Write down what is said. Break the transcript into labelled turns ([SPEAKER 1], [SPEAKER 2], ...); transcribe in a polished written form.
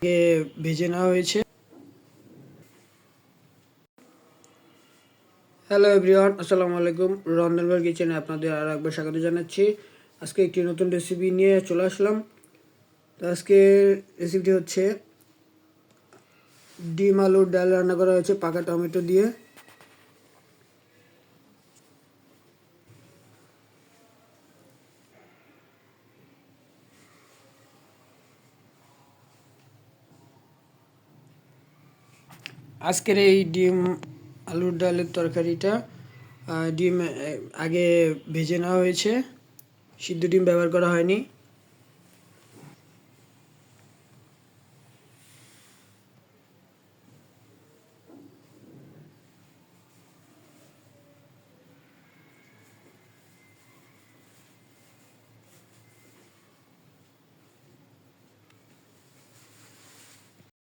[SPEAKER 1] ভেজে নেওয়া হয়েছে। হ্যালো এভরিওয়ান, আসসালামু আলাইকুম। রন্ধনঘর কিচেনে আপনাদের আর একবার স্বাগত জানাচ্ছি। আজকে একটি নতুন রেসিপি নিয়ে চলে আসলাম। তো আজকে রেসিপিটি হচ্ছে ডিম আলুর ডাল রান্না করা হয়েছে পাকা টমেটো দিয়ে। আজকের এই ডিম আলুর ডালের তরকারিটা ডিম আগে ভেজে নেওয়া হয়েছে, সিদ্ধ ডিম ব্যবহার করা হয়নি।